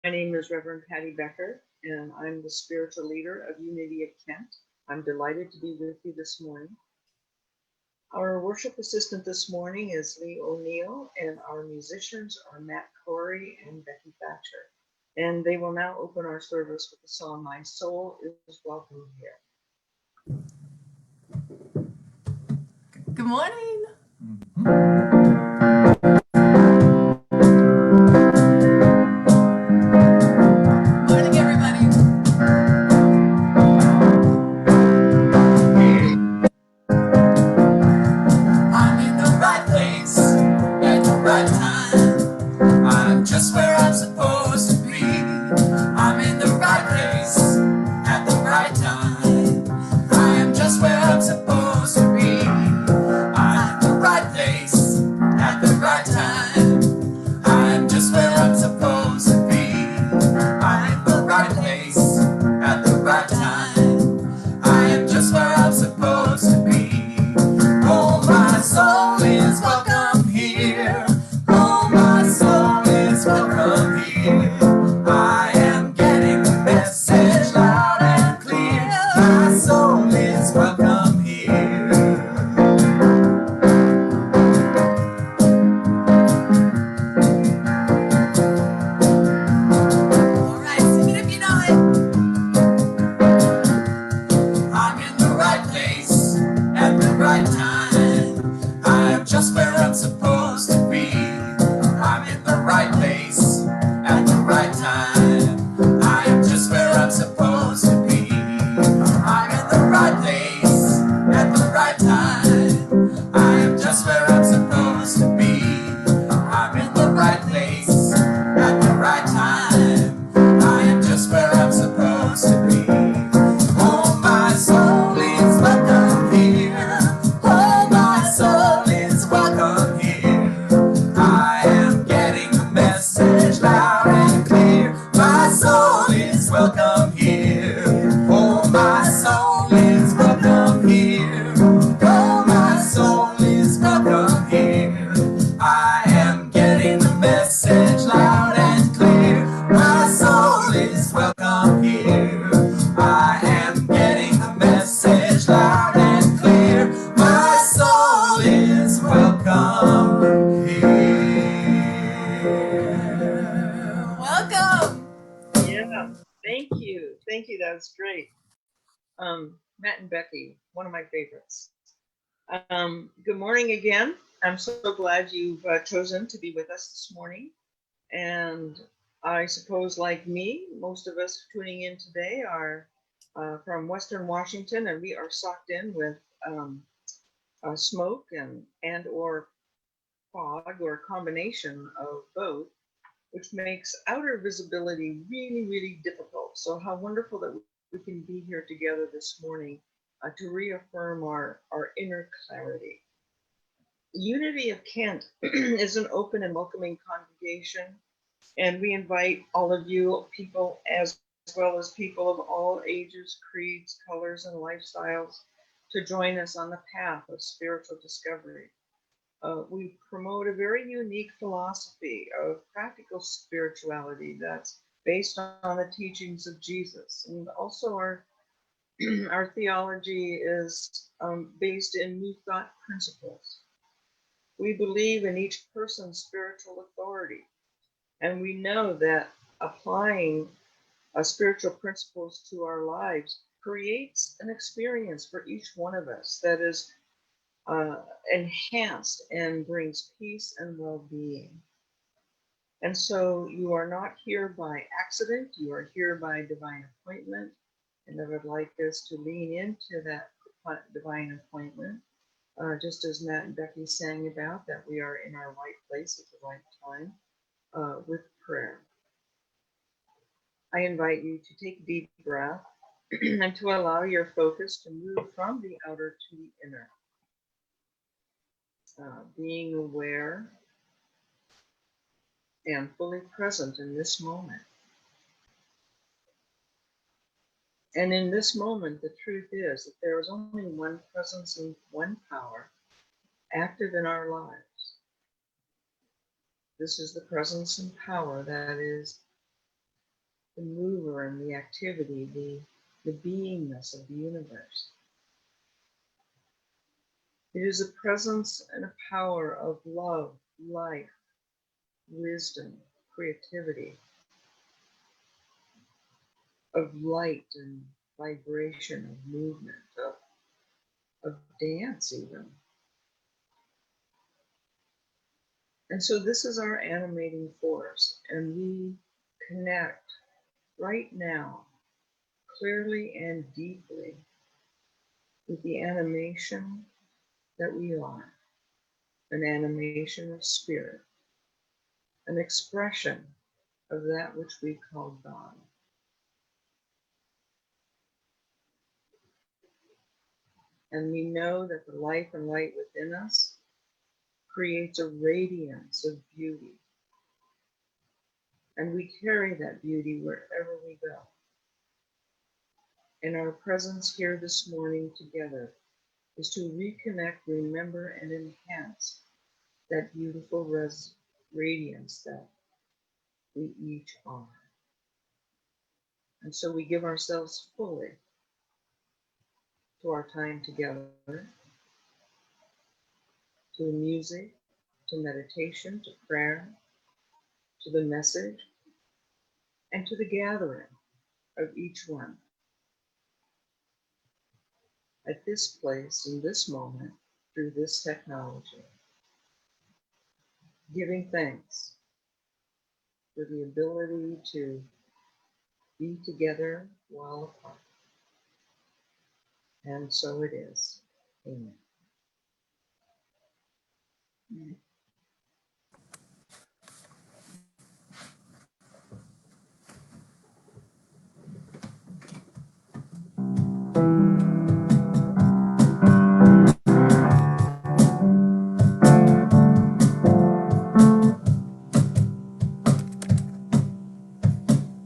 My name is Reverend Patty Becker, and I'm the spiritual leader of Unity of Kent. I'm delighted to be with you this morning. Our worship assistant this morning is Lee O'Neill, and our musicians are Matt Corey and Becky Thatcher. And they will now open our service with the song My Soul is Welcome Here. Good morning. Morning, everybody. I'm in the right place at the right time. I'm just where I'm supposed to be. I'm in the right place at the right time. I am just where I'm supposed to be. I'm in the right place at the right time. I'm just where I'm supposed to be. I'm in the right place at the right time. I am just where I'm supposed to be. Oh, my soul is welcome here. Oh, my soul is welcome here. I am getting the message loud and clear. My soul is welcome here. All right, sing it if you know it. I'm in the right place at the right time. I'm just where I'm supposed to be. I'm in the right place at the right time. I am just where I'm supposed to be. I'm in the right place at the right time. I am just where I'm supposed to be. I'm in the right place at the right time. I am just where I'm supposed to be. Oh, my soul is welcome here. Oh, my soul is welcome here. I am getting the message loud and clear. My soul is welcome here. Oh, my soul is welcome here. Oh, my soul is welcome here. I am getting the message loud and clear. My soul is welcome here. I am getting the message loud and clear. My soul is welcome here. Welcome. Yeah, thank you. Thank you. That's great. Matt and Becky, one of my favorites. Good morning again. I'm so glad you've chosen to be with us this morning. And I suppose, like me, most of us tuning in today are from Western Washington, and we are socked in with smoke and or fog or a combination of both, which makes outer visibility really, really difficult. So how wonderful that we can be here together this morning to reaffirm our inner clarity. Unity of Kent is an open and welcoming congregation, and we invite all of you people, as well as people of all ages, creeds, colors, and lifestyles, to join us on the path of spiritual discovery. We promote a very unique philosophy of practical spirituality that's based on the teachings of Jesus. And also our theology is based in New Thought principles. We believe in each person's spiritual authority, and we know that applying spiritual principles to our lives creates an experience for each one of us that is enhanced and brings peace and well-being. And so you are not here by accident, you are here by divine appointment. And I would like us to lean into that divine appointment, just as Matt and Becky sang about, that we are in our right place at the right time with prayer. I invite you to take a deep breath and to allow your focus to move from the outer to the inner. Being aware and fully present in this moment. And in this moment, the truth is that there is only one presence and one power active in our lives. This is the presence and power that is the mover and the activity, the beingness of the universe. It is a presence and a power of love, life, wisdom, creativity, of light and vibration, of movement, of dance even. And so this is our animating force, and we connect right now, clearly and deeply, with the animation that we are, an animation of spirit, an expression of that which we call God. And we know that the life and light within us creates a radiance of beauty. And we carry that beauty wherever we go. And our presence here this morning together is to reconnect, remember, and enhance that beautiful radiance that we each are. And so we give ourselves fully to our time together, to the music, to meditation, to prayer, to the message, and to the gathering of each one at this place, in this moment, through this technology, giving thanks for the ability to be together while apart. And so it is. Amen.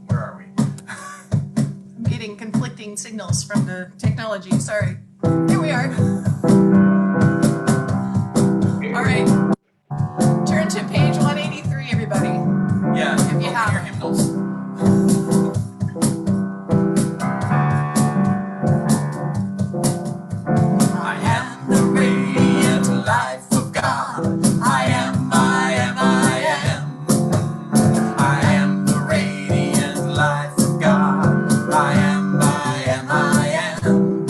Where are we? I'm getting conflicting signals from the technology. Sorry. Here we are. All right. Turn to page 183, everybody. Yeah, If you open have your it. hymnals. I am the radiant life of God. I am, I am, I am. I am the radiant life of God. I am, I am, I am.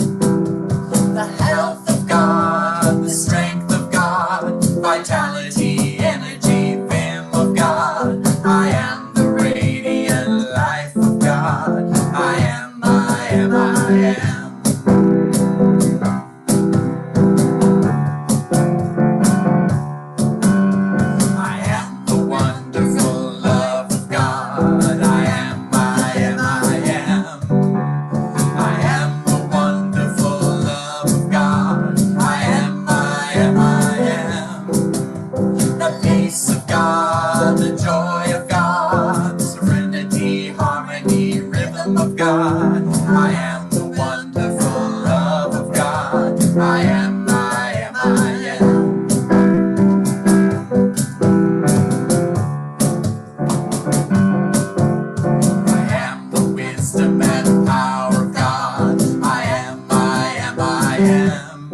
The health of God, the strength of God, vitality, energy, vim of God. I am the radiant life of God. I am, I am, I am. I am the wonderful love of God. I am, I am, I am. I am the wonderful love of God. I am, I am, I am. The peace of God, the joy of God, serenity, harmony, rhythm of God. I am the wonderful love of God. I am, I am, I am. I am the wisdom and power of God. I am, I am, I am.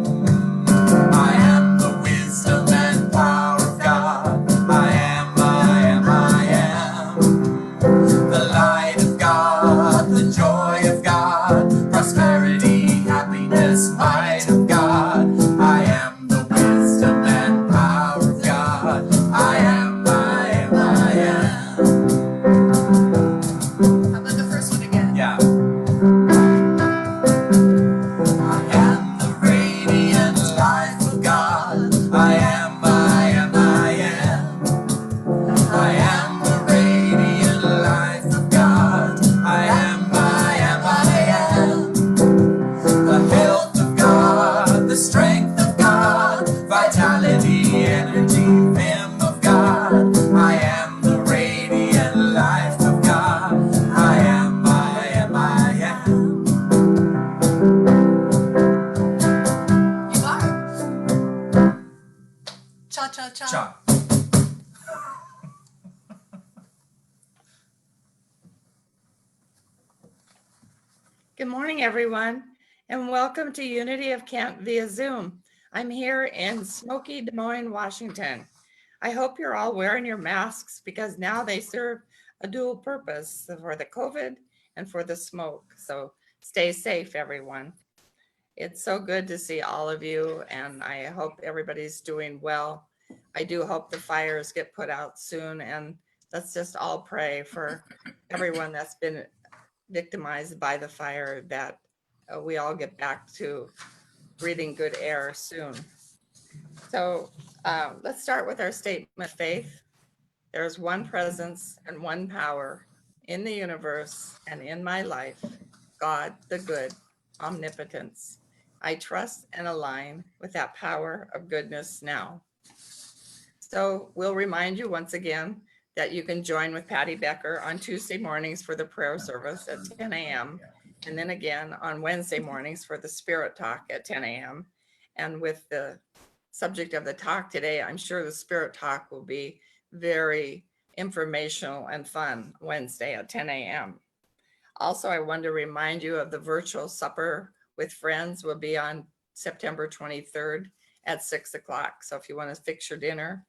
I am the wisdom and power of God. I am, I am, I am. The light of God, the joy Good morning, everyone, and welcome to Unity of Kent via Zoom. I'm here in smoky Des Moines, Washington. I hope you're all wearing your masks because now they serve a dual purpose for the COVID and for the smoke. So stay safe, everyone. It's so good to see all of you, and I hope everybody's doing well. I do hope the fires get put out soon, and let's just all pray for everyone that's been victimized by the fire, that we all get back to breathing good air soon. So let's start with our statement of faith. There's one presence and one power in the universe and in my life, God the good, omnipotence. I trust and align with that power of goodness now. So we'll remind you once again that you can join with Patty Becker on Tuesday mornings for the prayer service at 10 a.m. and then again on Wednesday mornings for the Spirit Talk at 10 a.m. And with the subject of the talk today, I'm sure the Spirit Talk will be very informational and fun Wednesday at 10 a.m. Also, I want to remind you of the virtual supper with friends will be on September 23rd at 6 o'clock. So if you want to fix your dinner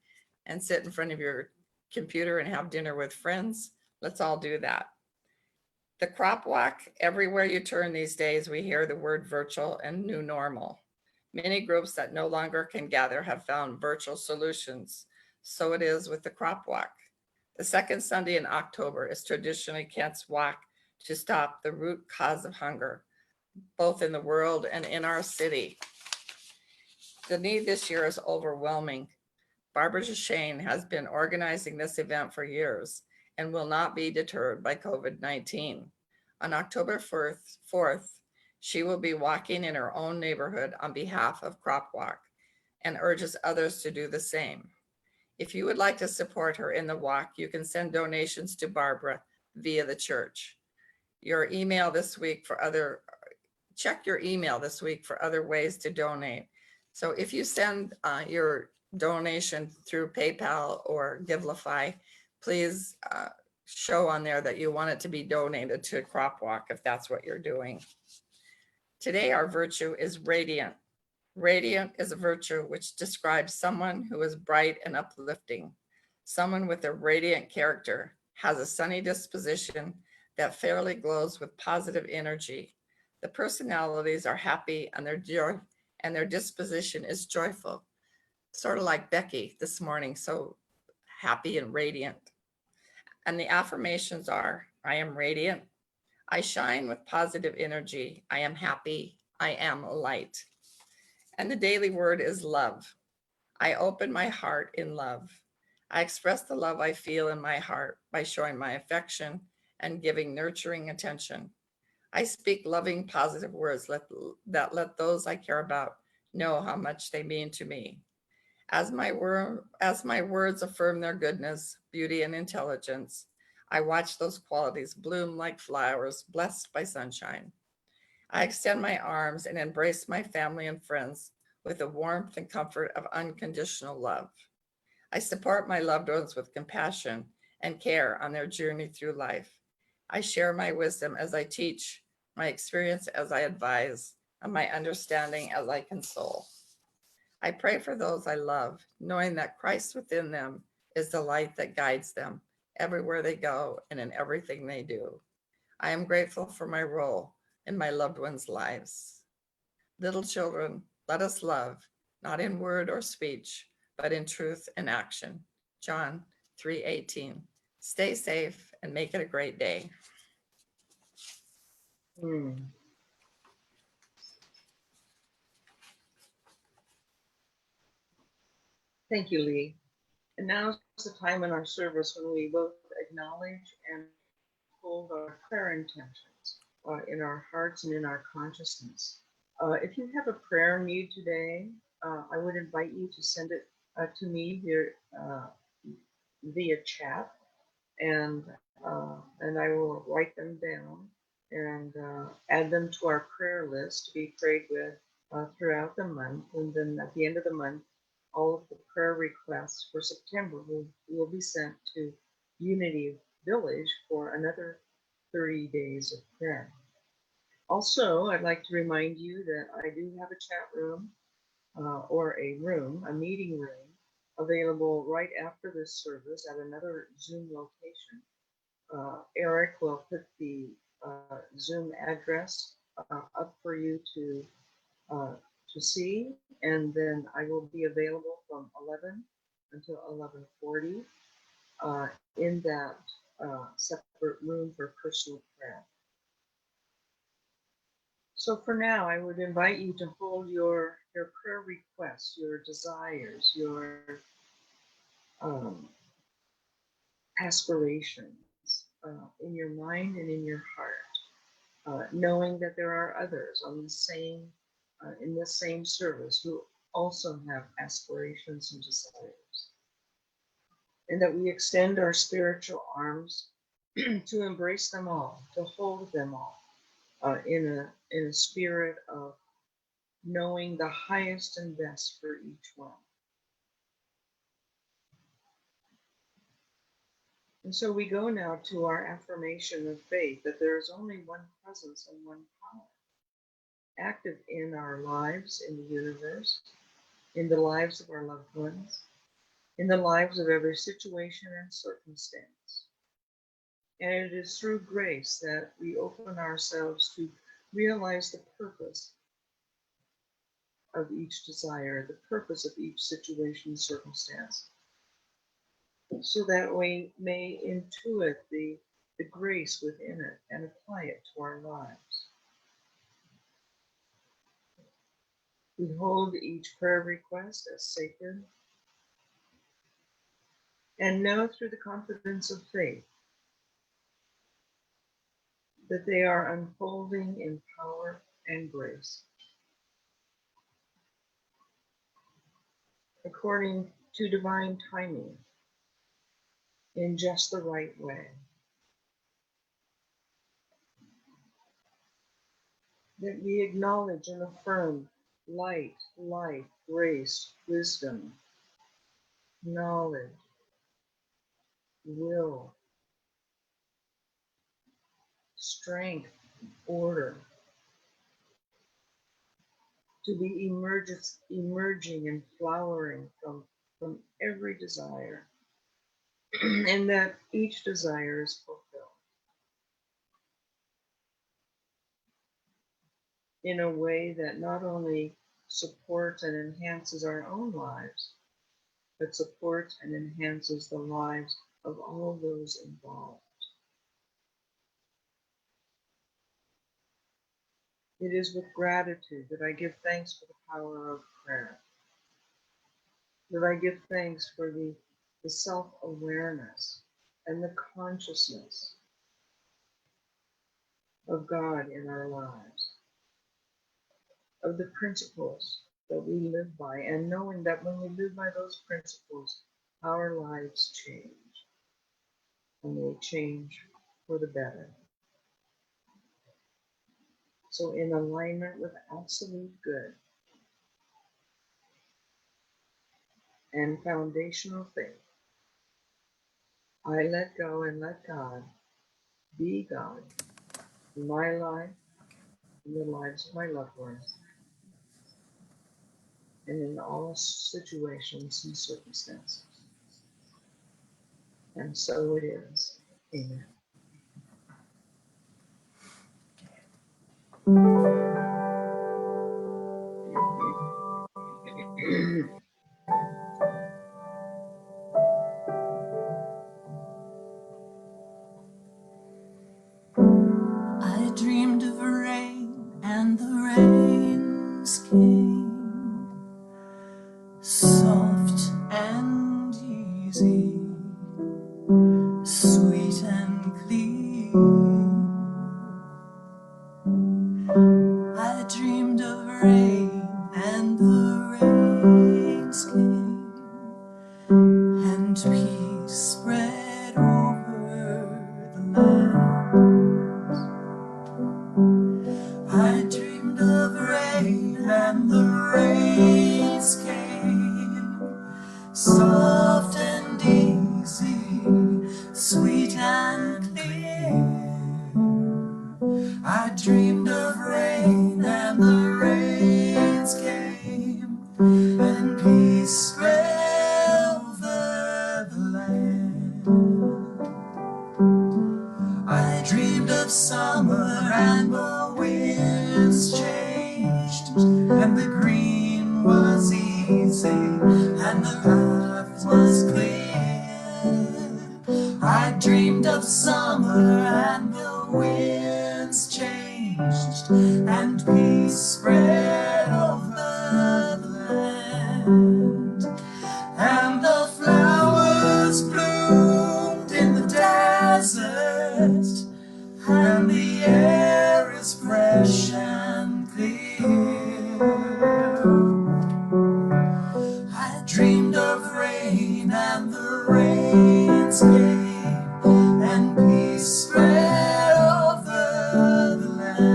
and sit in front of your computer and have dinner with friends, let's all do that. The crop walk, everywhere you turn these days, we hear the word virtual and new normal. Many groups that no longer can gather have found virtual solutions. So it is with the crop walk. The second Sunday in October is traditionally Kent's walk to stop the root cause of hunger, both in the world and in our city. The need this year is overwhelming. Barbara Shane has been organizing this event for years and will not be deterred by COVID-19. On October 4th, she will be walking in her own neighborhood on behalf of Crop Walk and urges others to do the same. If you would like to support her in the walk, you can send donations to Barbara via the church. Check your email this week for other ways to donate. So if you send your donation through PayPal or Givelify, please show on there that you want it to be donated to Crop Walk if that's what you're doing. Today, our virtue is radiant. Radiant is a virtue which describes someone who is bright and uplifting. Someone with a radiant character has a sunny disposition that fairly glows with positive energy. The personalities are happy and their disposition is joyful. Sort of like Becky this morning, so happy and radiant. And the affirmations are, I am radiant. I shine with positive energy. I am happy. I am light. And the daily word is love. I open my heart in love. I express the love I feel in my heart by showing my affection and giving nurturing attention. I speak loving, positive words that let those I care about know how much they mean to me. As my words affirm their goodness, beauty, and intelligence, I watch those qualities bloom like flowers blessed by sunshine. I extend my arms and embrace my family and friends with the warmth and comfort of unconditional love. I support my loved ones with compassion and care on their journey through life. I share my wisdom as I teach, my experience as I advise, and my understanding as I console. I pray for those I love, knowing that Christ within them is the light that guides them everywhere they go and in everything they do. I am grateful for my role in my loved ones' lives. Little children, let us love, not in word or speech, but in truth and action. John 3:18. Stay safe and make it a great day. Thank you, Lee. And now is the time in our service when we both acknowledge and hold our prayer intentions in our hearts and in our consciousness. If you have a prayer need today, I would invite you to send it to me via chat, and I will write them down and add them to our prayer list to be prayed with throughout the month. And then at the end of the month, all of the prayer requests for September will be sent to Unity Village for another 30 days of prayer. Also, I'd like to remind you that I do have a chat room or a meeting room available right after this service at another Zoom location. Eric will put the Zoom address up for you to see, and then I will be available from 11 until 11:40 in that separate room for personal prayer. So for now, I would invite you to hold your prayer requests, your desires, your um, aspirations in your mind and in your heart, knowing that there are others on the same in the same service who also have aspirations and desires, and that we extend our spiritual arms to embrace them all, to hold them all in a spirit of knowing the highest and best for each one. And so we go now to our affirmation of faith that there is only one presence and one power active in our lives, in the universe, in the lives of our loved ones, in the lives of every situation and circumstance. And it is through grace that we open ourselves to realize the purpose of each desire, the purpose of each situation and circumstance, so that we may intuit the grace within it and apply it to our lives. We hold each prayer request as sacred and know through the confidence of faith that they are unfolding in power and grace, according to divine timing, in just the right way. That we acknowledge and affirm light, life, grace, wisdom, knowledge, will, strength, order, to be emerging and flowering from every desire, and that each desire is fulfilled in a way that not only supports and enhances our own lives, but supports and enhances the lives of all those involved. It is with gratitude that I give thanks for the power of prayer, that I give thanks for the self-awareness and the consciousness of God in our lives, of the principles that we live by, and knowing that when we live by those principles, our lives change, and they change for the better. So in alignment with absolute good and foundational faith, I let go and let God be God in my life, in the lives of my loved ones, and in all situations and circumstances. And so it is. Amen. I dreamed of rain and the rains came, soft and easy, sweet and clean. I dreamed of rain and the rains came, and peace spread over the land. I dreamed of rain and the rains came, soft and easy, sweet and clear. I dreamed of dreamed of summer and the winds changed, and the green was easy and the path was clear. I dreamed of summer and the winds changed, and peace spread over the land, and the flowers bloomed in the desert, and the air is fresh and clear. I dreamed of rain and the rains came, and peace spread over the land.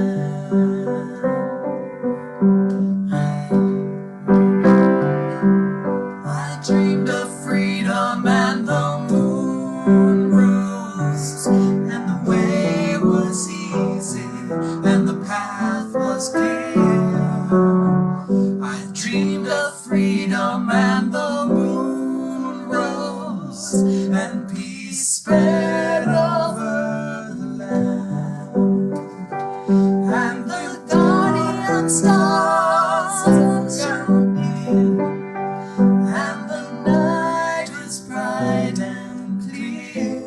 I dreamed of freedom and the moon rose, and the way was easy and the path was clear. I dreamed of freedom and the moon rose, and peace spread over the land, and the guardian stars were near, and the night was bright and clear.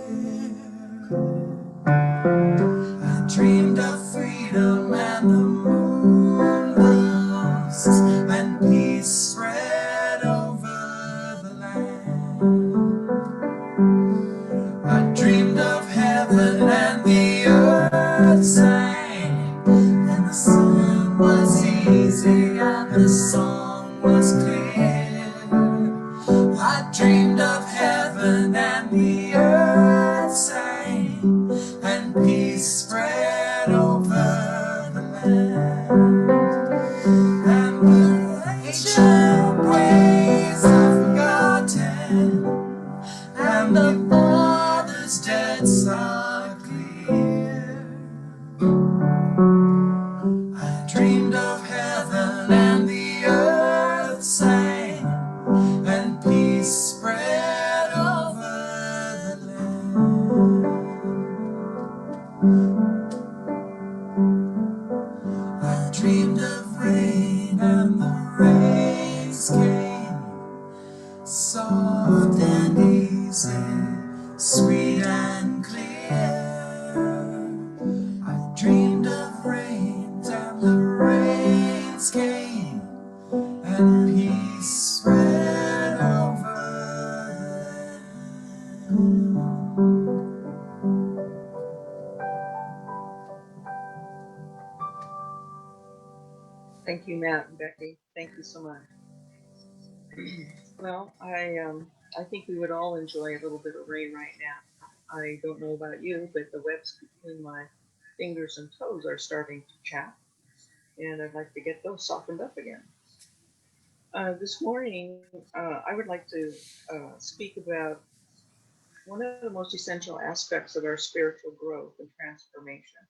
I dreamed of freedom and the moon rose, and peace spread over the land. I dreamed of heaven and the earth sang, and the sun was easy and the song was clear. I dreamed of heaven and the earth sang, and peace spread over the land, and the ancient ways are forgotten, and the father's debts are clear. I dreamed of heaven and the earth sang, and peace spread over the land. I dreamed of rain and the rains came, soft and easy, sweet and clear. I dreamed of rain and the rains came, and peace spread over the land. Thank you, Matt and Becky. Thank you so much. Well, I think we would all enjoy a little bit of rain right now. I don't know about you, but the webs between my fingers and toes are starting to chap, and I'd like to get those softened up again. This morning, I would like to speak about one of the most essential aspects of our spiritual growth and transformation,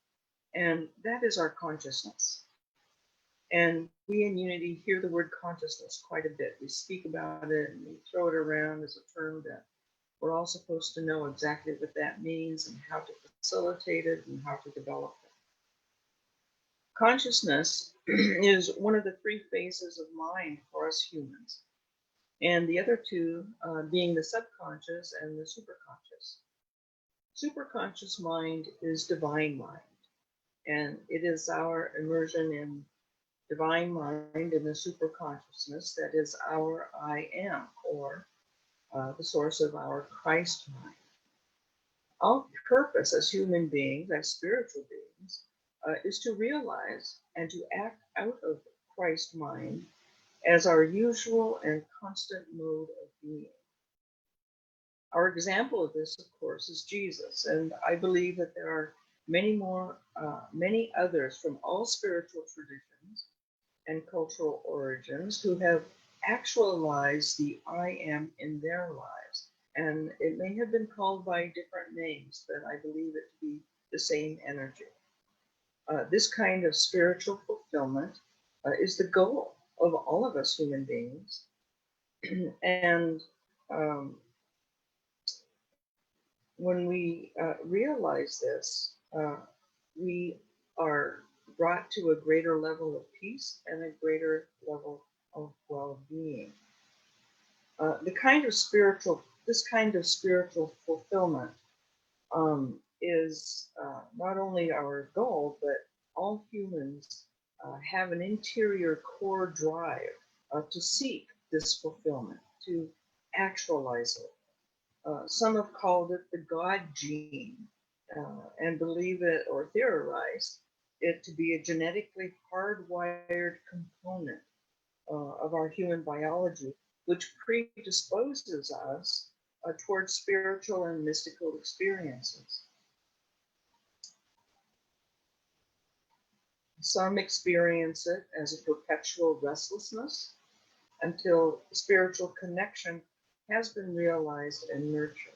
and that is our consciousness. And we in Unity hear the word consciousness quite a bit. We speak about it and we throw it around as a term that we're all supposed to know exactly what that means and how to facilitate it and how to develop it. Consciousness is one of the three phases of mind for us humans, and the other two being the subconscious and the superconscious. Superconscious mind is divine mind, and it is our immersion in divine mind in the superconsciousness that is our I am, or the source of our Christ mind. Our purpose as human beings, as spiritual beings, is to realize and to act out of Christ mind as our usual and constant mode of being. Our example of this, of course, is Jesus, and I believe that there are many others from all spiritual traditions and cultural origins who have actualized the I am in their lives. And it may have been called by different names, but I believe it to be the same energy. This kind of spiritual fulfillment is the goal of all of us human beings. And when we realize this, we are brought to a greater level of peace and a greater level of well-being. This kind of spiritual fulfillment is not only our goal, but all humans have an interior core drive to seek this fulfillment, to actualize it. Some have called it the God gene and believe it or theorize it to be a genetically hardwired component of our human biology, which predisposes us towards spiritual and mystical experiences. Some experience it as a perpetual restlessness until spiritual connection has been realized and nurtured.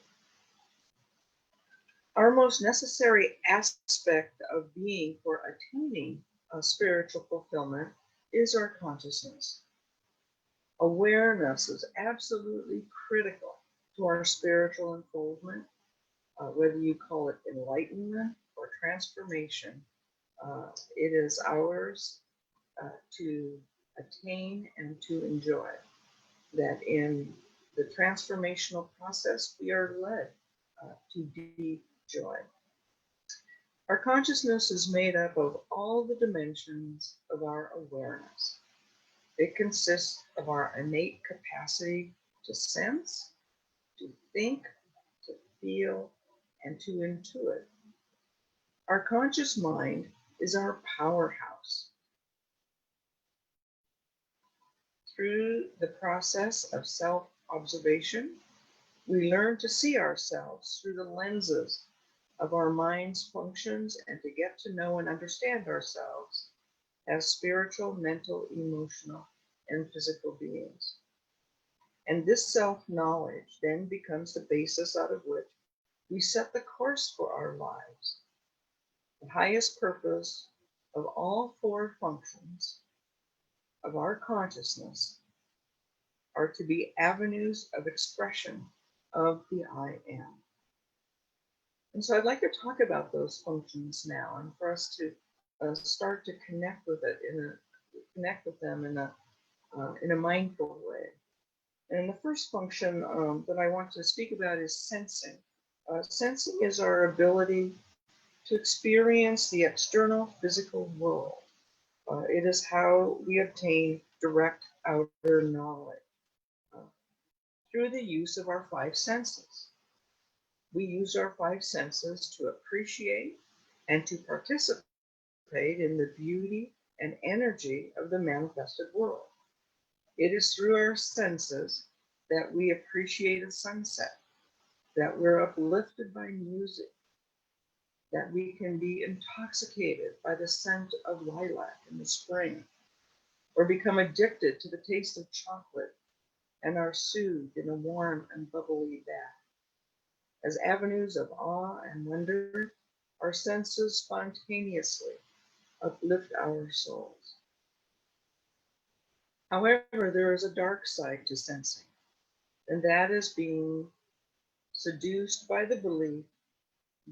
Our most necessary aspect of being for attaining spiritual fulfillment is our consciousness. Awareness is absolutely critical to our spiritual unfoldment, whether you call it enlightenment or transformation. It is ours to attain and to enjoy. That in the transformational process, we are led to deep joy. Our consciousness is made up of all the dimensions of our awareness. It consists of our innate capacity to sense, to think, to feel, and to intuit. Our conscious mind is our powerhouse. Through the process of self-observation, we learn to see ourselves through the lenses of our mind's functions and to get to know and understand ourselves as spiritual, mental, emotional, and physical beings. And this self-knowledge then becomes the basis out of which we set the course for our lives. The highest purpose of all four functions of our consciousness are to be avenues of expression of the I am. And so I'd like to talk about those functions now, and for us to start to connect with them in a mindful way. And the first function that I want to speak about is sensing. Sensing is our ability to experience the external physical world. It is how we obtain direct outer knowledge through the use of our five senses. We use our five senses to appreciate and to participate in the beauty and energy of the manifested world. It is through our senses that we appreciate a sunset, that we're uplifted by music, that we can be intoxicated by the scent of lilac in the spring, or become addicted to the taste of chocolate and are soothed in a warm and bubbly bath. As avenues of awe and wonder, our senses spontaneously uplift our souls. However, there is a dark side to sensing, and that is being seduced by the belief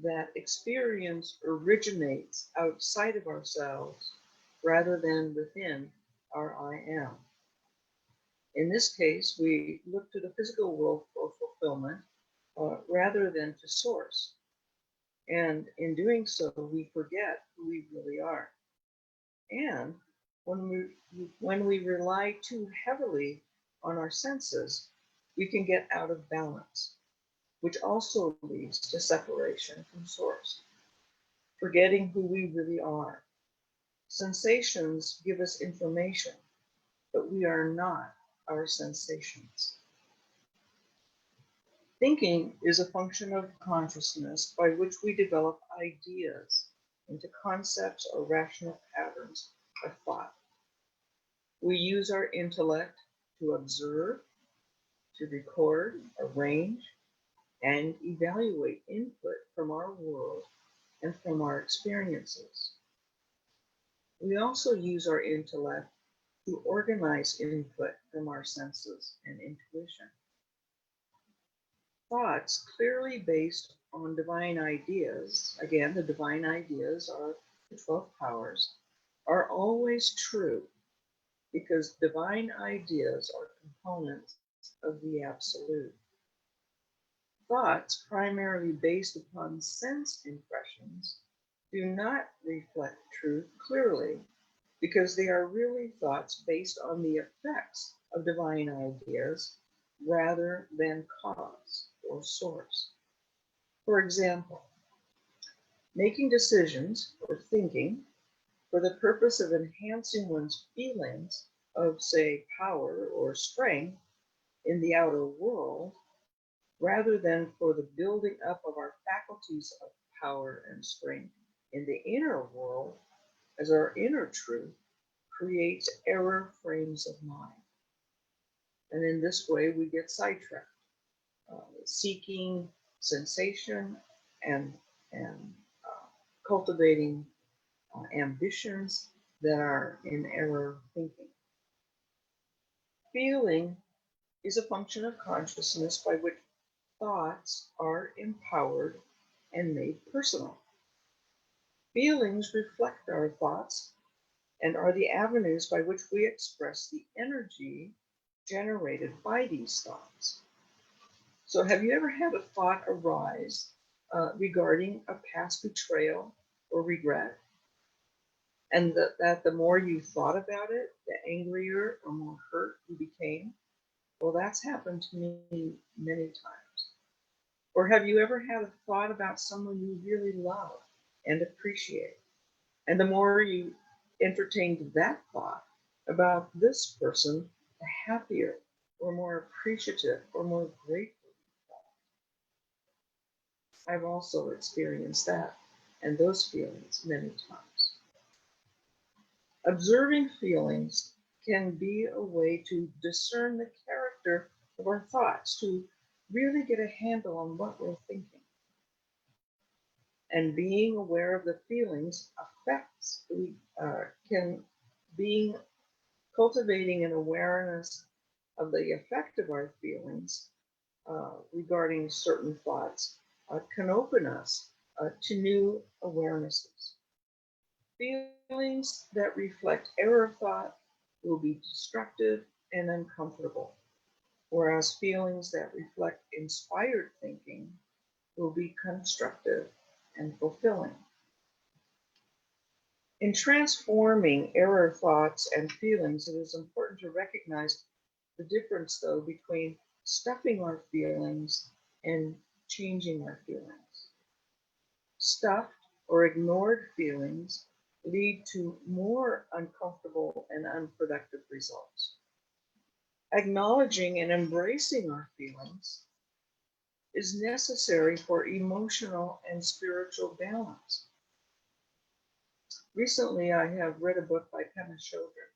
that experience originates outside of ourselves rather than within our I am. In this case, we look to the physical world for fulfillment rather than to source. And in doing so, we forget who we really are. And when we rely too heavily on our senses, we can get out of balance, which also leads to separation from source, forgetting who we really are. Sensations give us information, but we are not our sensations. Thinking is a function of consciousness by which we develop ideas into concepts or rational patterns of thought. We use our intellect to observe, to record, arrange, and evaluate input from our world and from our experiences. We also use our intellect to organize input from our senses and intuition. Thoughts clearly based on divine ideas, again, the divine ideas are the 12 powers, are always true because divine ideas are components of the absolute. Thoughts primarily based upon sense impressions do not reflect truth clearly because they are really thoughts based on the effects of divine ideas rather than cause or source. For example, making decisions or thinking for the purpose of enhancing one's feelings of, say, power or strength in the outer world, rather than for the building up of our faculties of power and strength in the inner world, as our inner truth creates error frames of mind. And in this way, we get sidetracked, seeking sensation and, and cultivating ambitions that are in error thinking. Feeling is a function of consciousness by which thoughts are empowered and made personal. Feelings reflect our thoughts and are the avenues by which we express the energy generated by these thoughts. So, have you ever had a thought arise regarding a past betrayal or regret? And that the more you thought about it, the angrier or more hurt you became? Well, that's happened to me many times. Or have you ever had a thought about someone you really love and appreciate? And the more you entertained that thought about this person, the happier or more appreciative or more grateful you felt. I've also experienced that and those feelings many times. Observing feelings can be a way to discern the character of our thoughts, to really get a handle on what we're thinking. And being aware of the feelings affects, being cultivating an awareness of the effect of our feelings regarding certain thoughts can open us to new awarenesses. Feelings that reflect error thought will be destructive and uncomfortable, whereas feelings that reflect inspired thinking will be constructive and fulfilling. In transforming error thoughts and feelings, it is important to recognize the difference, though, between stuffing our feelings and changing our feelings. Stuffed or ignored feelings lead to more uncomfortable and unproductive results. Acknowledging and embracing our feelings is necessary for emotional and spiritual balance. Recently, I have read a book by Pema Chodron,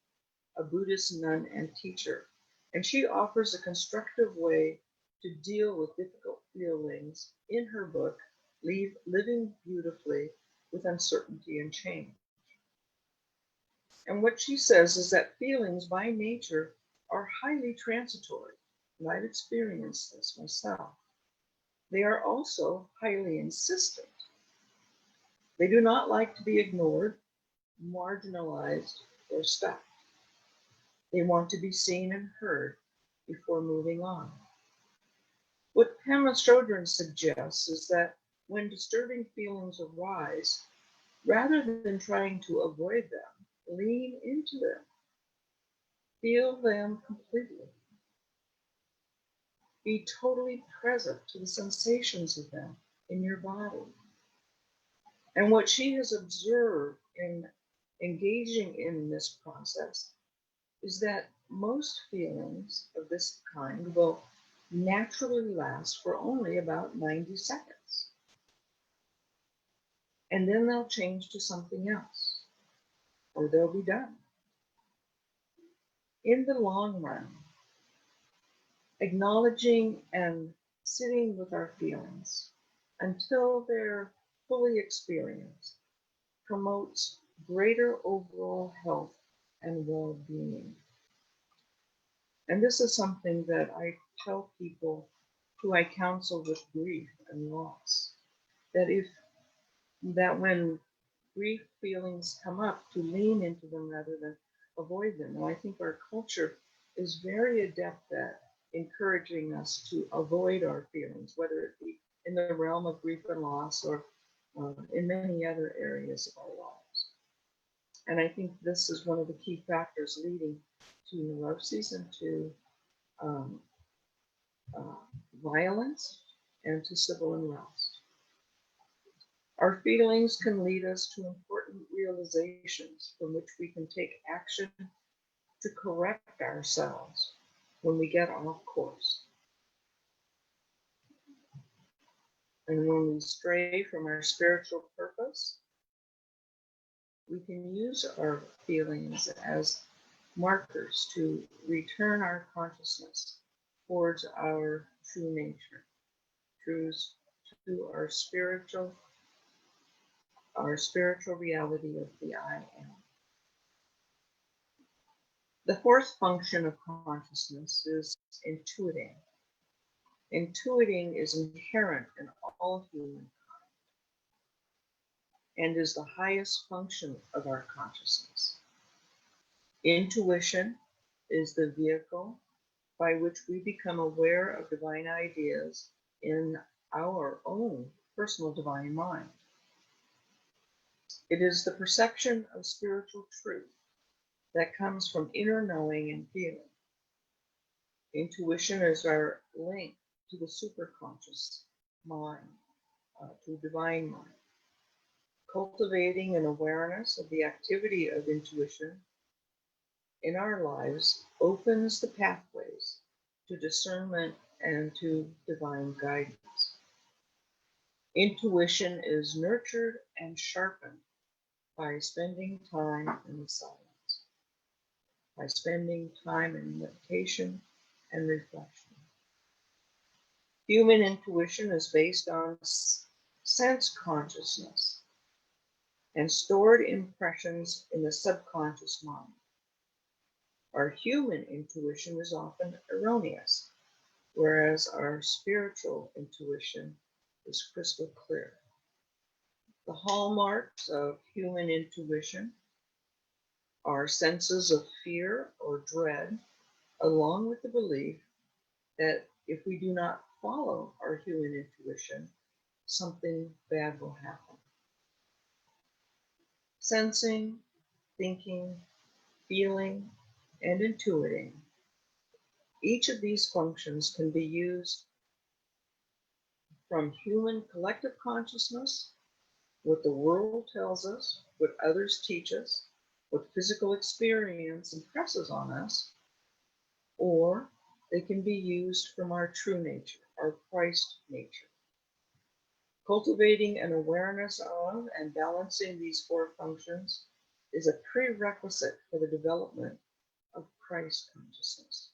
a Buddhist nun and teacher, and she offers a constructive way to deal with difficult feelings in her book, Living Beautifully with Uncertainty and Change. And what she says is that feelings by nature are highly transitory, and I've experienced this myself. They are also highly insistent. They do not like to be ignored, marginalized, or stuck. They want to be seen and heard before moving on. What Pema Chodron suggests is that when disturbing feelings arise, rather than trying to avoid them, lean into them. Feel them completely. Be totally present to the sensations of them in your body. And what she has observed in engaging in this process is that most feelings of this kind will naturally last for only about 90 seconds. And then they'll change to something else, or they'll be done. In the long run, acknowledging and sitting with our feelings until they're fully experienced promotes greater overall health and well-being. And this is something that I tell people who I counsel with grief and loss. that when grief feelings come up, to lean into them rather than avoid them. And I think our culture is very adept at encouraging us to avoid our feelings, whether it be in the realm of grief and loss or in many other areas of our lives. And I think this is one of the key factors leading to neuroses and to um, violence and to civil unrest. Our feelings can lead us to important realizations from which we can take action to correct ourselves when we get off course. And when we stray from our spiritual purpose, we can use our feelings as markers to return our consciousness towards our true nature, to our spiritual reality of the I am. The fourth function of consciousness is intuiting. Intuiting is inherent in all humankind and is the highest function of our consciousness. Intuition is the vehicle by which we become aware of divine ideas in our own personal divine mind. It is the perception of spiritual truth that comes from inner knowing and feeling. Intuition is our link to the superconscious mind, to divine mind. Cultivating an awareness of the activity of intuition in our lives opens the pathways to discernment and to divine guidance. Intuition is nurtured and sharpened by spending time in the silence, by spending time in meditation and reflection. Human intuition is based on sense consciousness and stored impressions in the subconscious mind. Our human intuition is often erroneous, whereas our spiritual intuition is crystal clear. The hallmarks of human intuition are senses of fear or dread, along with the belief that if we do not follow our human intuition, something bad will happen. Sensing, thinking, feeling, and intuiting. Each of these functions can be used from human collective consciousness, what the world tells us, what others teach us, what physical experience impresses on us, or they can be used from our true nature, our Christ nature. Cultivating an awareness of and balancing these four functions is a prerequisite for the development of Christ consciousness.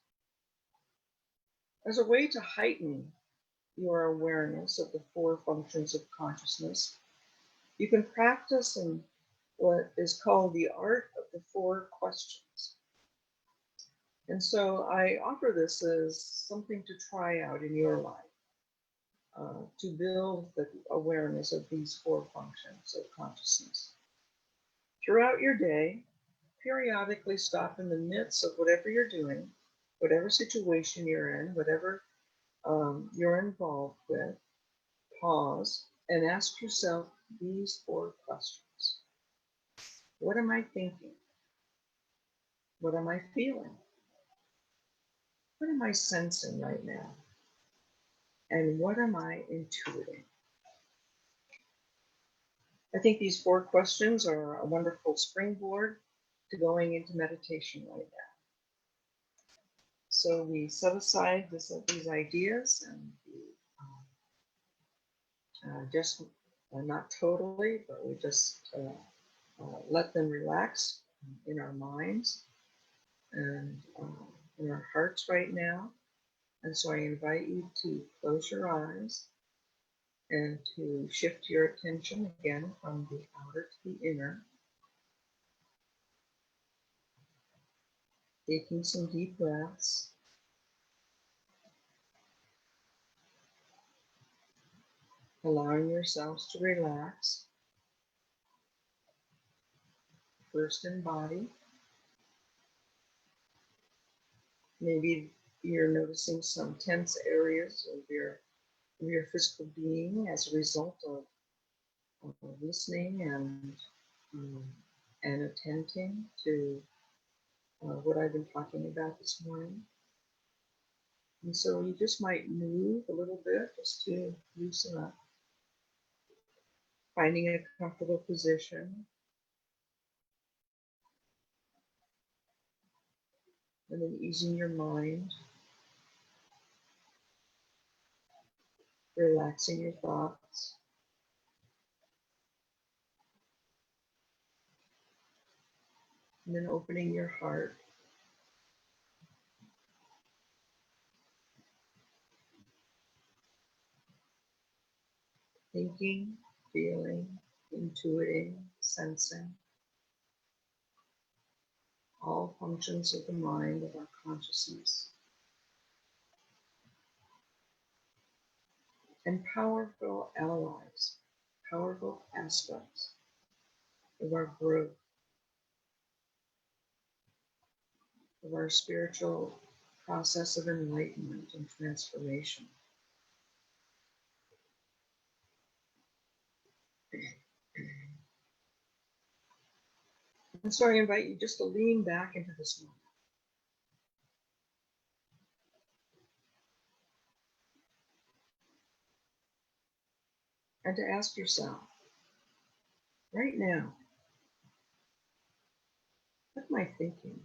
As a way to heighten your awareness of the four functions of consciousness, you can practice in what is called the art of the four questions. And so I offer this as something to try out in your life, to build the awareness of these four functions of consciousness. Throughout your day, periodically stop in the midst of whatever you're doing, whatever situation you're in, whatever you're involved with, pause and ask yourself these four questions. What am I thinking? What am I feeling? What am I sensing right now? And what am I intuiting? I think these four questions are a wonderful springboard to going into meditation right now. So we set aside these ideas and just not totally, but we just let them relax in our minds and in our hearts right now. And so I invite you to close your eyes and to shift your attention again from the outer to the inner. Taking some deep breaths. allowing yourselves to relax, first in body. Maybe you're noticing some tense areas of your physical being as a result of listening um, and attending to what I've been talking about this morning. And so you just might move a little bit just to loosen up, finding a comfortable position, and then easing your mind, relaxing your thoughts. And then opening your heart, thinking, feeling, intuiting, sensing, all functions of the mind, of our consciousness, and powerful allies, powerful aspects of our growth, of our spiritual process of enlightenment and transformation. And so I invite you just to lean back into this moment. And to ask yourself, right now, what am I thinking?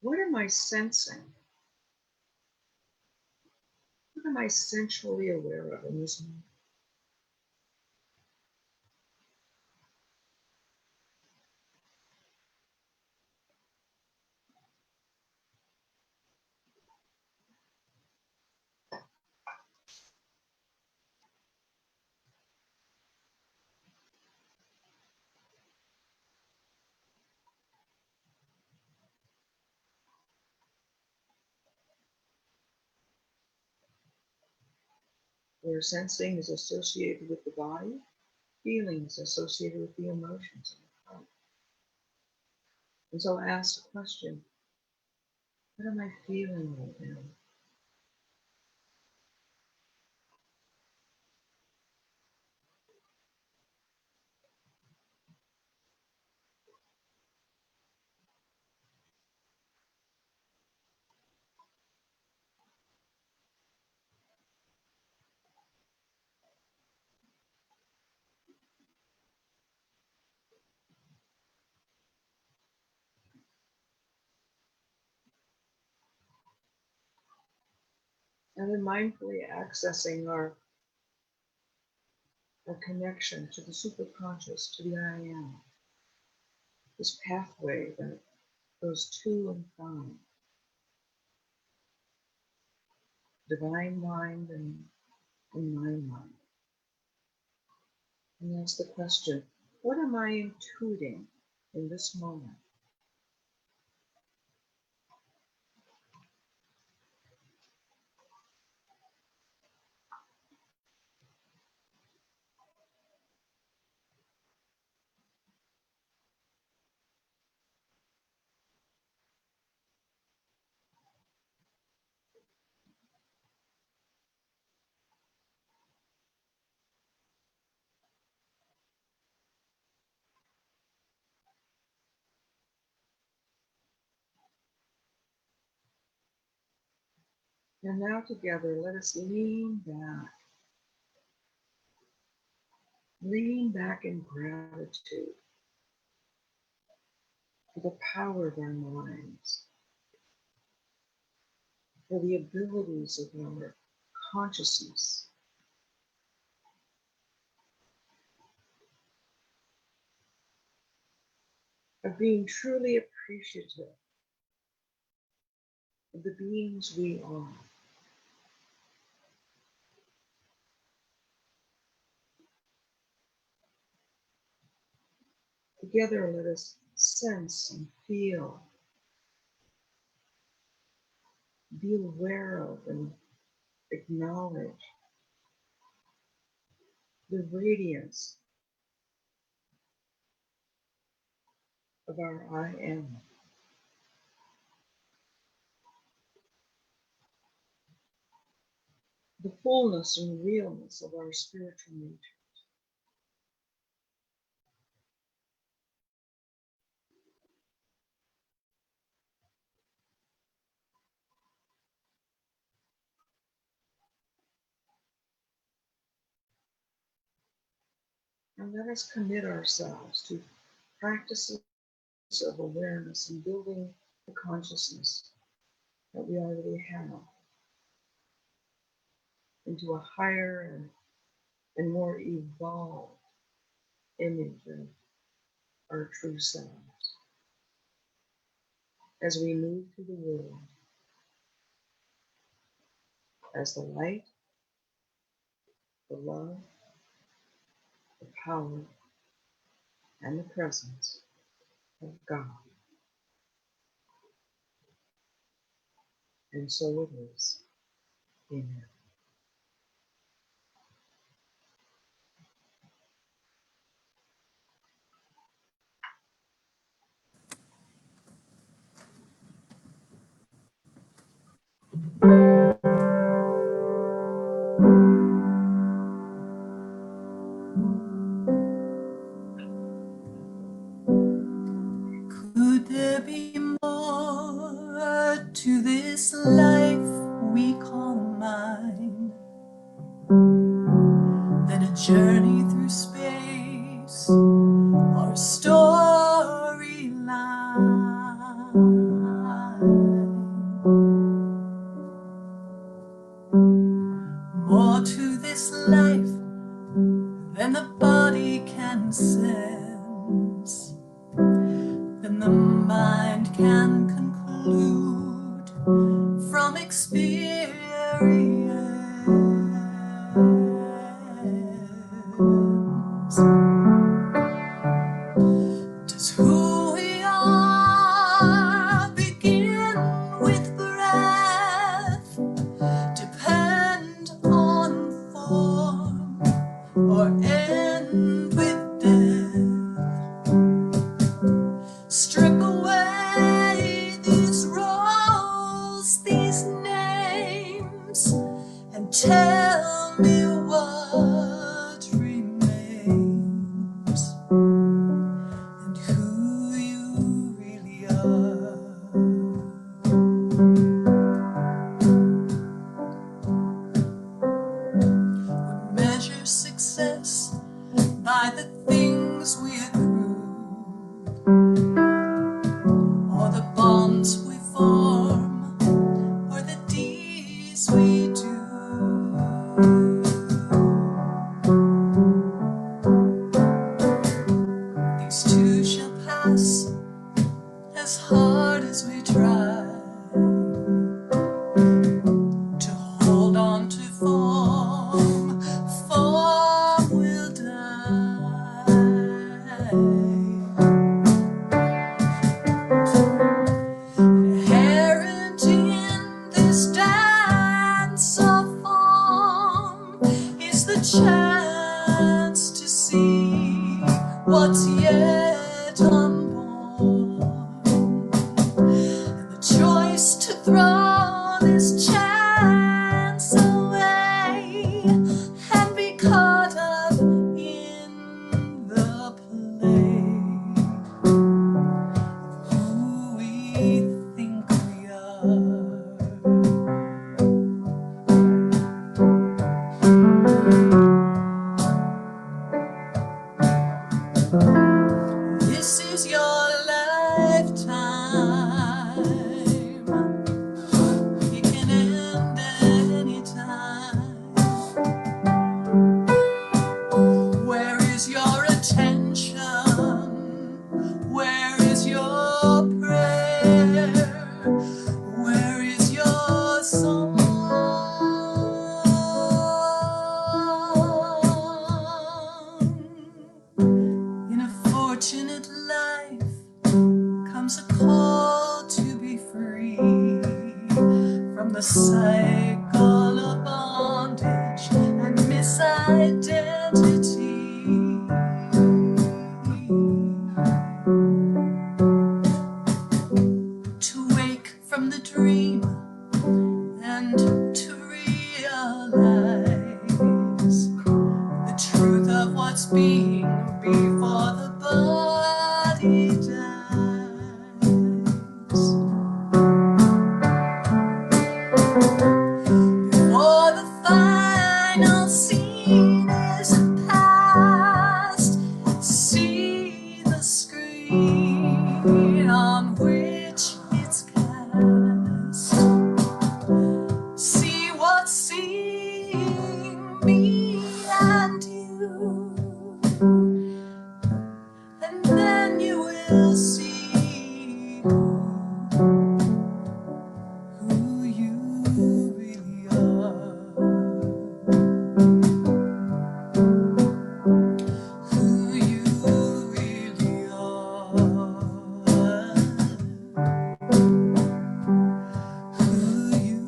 What am I sensing? What am I sensually aware of in this moment? Where sensing is associated with the body, feeling is associated with the emotions in the heart. And so ask the question, what am I feeling right now? And then mindfully accessing our connection to the superconscious, to the I am, this pathway that goes to and from divine mind and my mind. And ask the question, what am I intuiting in this moment? And now together, let us lean back in gratitude for the power of our minds, for the abilities of our consciousness, of being truly appreciative of the beings we are. Together, let us sense and feel, be aware of, and acknowledge the radiance of our I am. The fullness and realness of our spiritual nature. And let us commit ourselves to practices of awareness and building the consciousness that we already have into a higher and more evolved image of our true selves as we move through the world as the light, the love, the power, and the presence of God. And so it is. Amen. Could there be more to this life we call mine than a journey through space or a storyline? More to this life than the body can sense, than the mind can conclude from experience. Does who we are begin with breath, depend on form, or end with death? Strip away these roles, these names, and tell me what remains, and who you really are. We measure success by the things we accrue, or the bonds we form, or the deeds we do. These too shall pass, as hard as we try to hold on to form. Form will die. Inherent in this dance make all a bondage and misidentity. To wake from the dream and to realize the truth of what's being before the body dies. Before the final scene is past, see the screen on which it's cast. See what's seeing me and you, and then you will see who you really are. Who you really are. Who you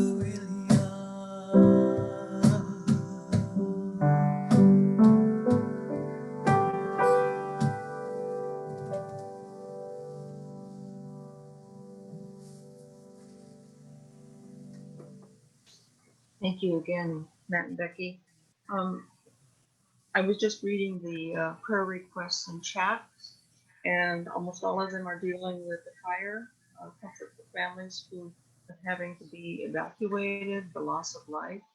really are. Thank you again, Matt and Becky. I was just reading the prayer requests in chat, and almost all of them are dealing with the fire, comfort for families who are having to be evacuated, the loss of life,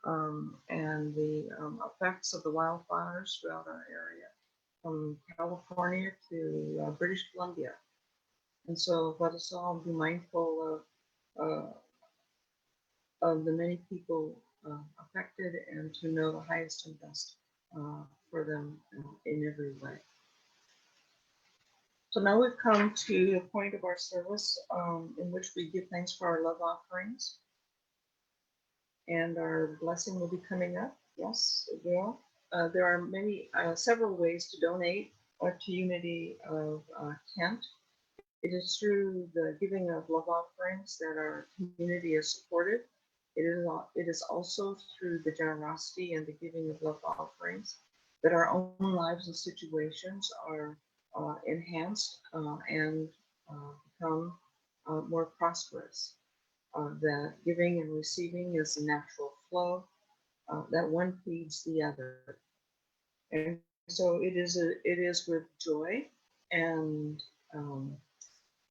and the effects of the wildfires throughout our area, from California to British Columbia. And so let us all be mindful of the many people affected, and to know the highest and best for them in every way. So now we've come to the point of our service in which we give thanks for our love offerings. And our blessing will be coming up. Yes, it will. There are several ways to donate to Unity of Kent. It is through the giving of love offerings that our community is supported. It is also through the generosity and the giving of love offerings that our own lives and situations are enhanced and become more prosperous. That giving and receiving is a natural flow, that one feeds the other. And so it is with joy and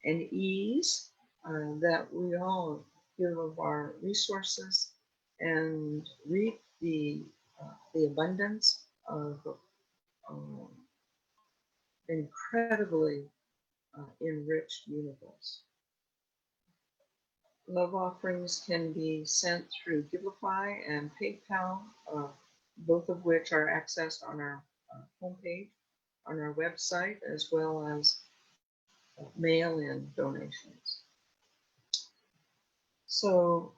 ease that we all give of our resources and reap the abundance of incredibly enriched universe. Love offerings can be sent through Givelify and PayPal, both of which are accessed on our homepage, on our website, as well as mail-in donations. So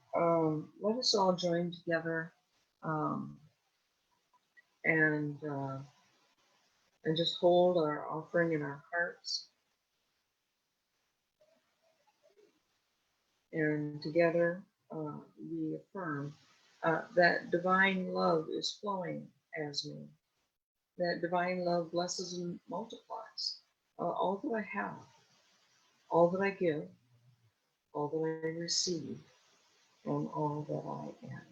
let us all join together and just hold our offering in our hearts. And together we affirm that divine love is flowing as me. That divine love blesses and multiplies all that I have, all that I give, all that I receive, and all that I am.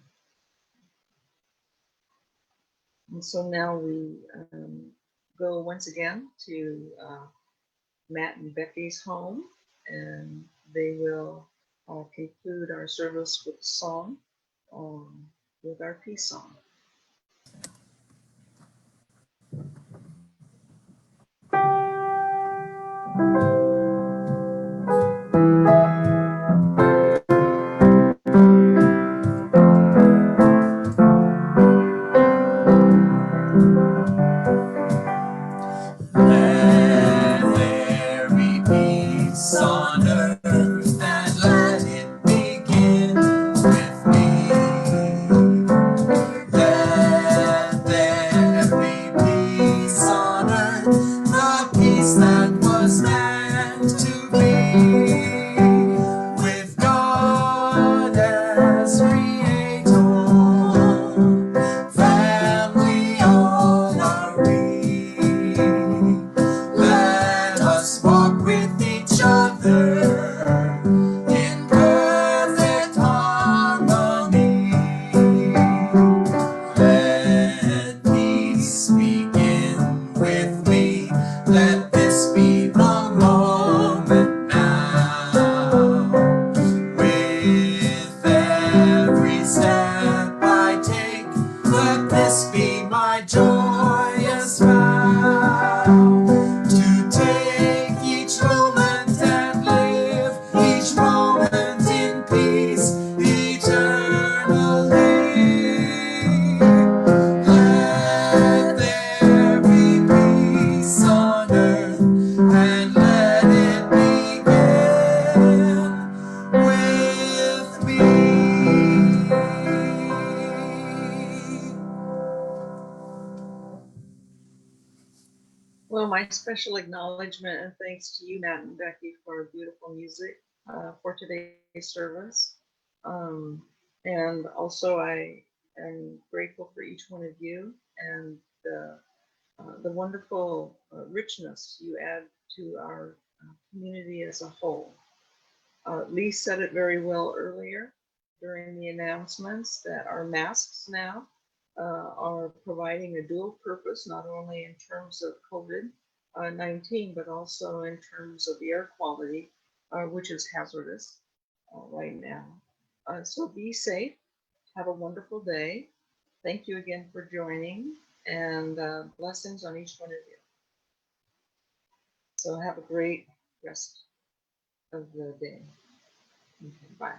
And so now we go once again to Matt and Becky's home, and they will conclude our service with a song, with our peace song. Let there be peace on earth, and let it begin with me. Let there be peace on earth, the peace that was never creator. Family all are we. Let us walk with each other in perfect harmony. Let peace begin with me. Let this be the moment now. With every step I take, let this be my joyous vow. To take each moment and live each moment in peace eternally. Let there be peace on earth, and let it begin with me. Well, my special acknowledgement and thanks to you, Matt and Becky, for beautiful music for today's service. And also, I am grateful for each one of you and the wonderful richness you add to our community as a whole. Lee said it very well earlier during the announcements that our masks now are providing a dual purpose, not only in terms of COVID-19, but also in terms of the air quality, which is hazardous right now. So be safe. Have a wonderful day. Thank you again for joining, and blessings on each one of you. So have a great rest of the day. Bye.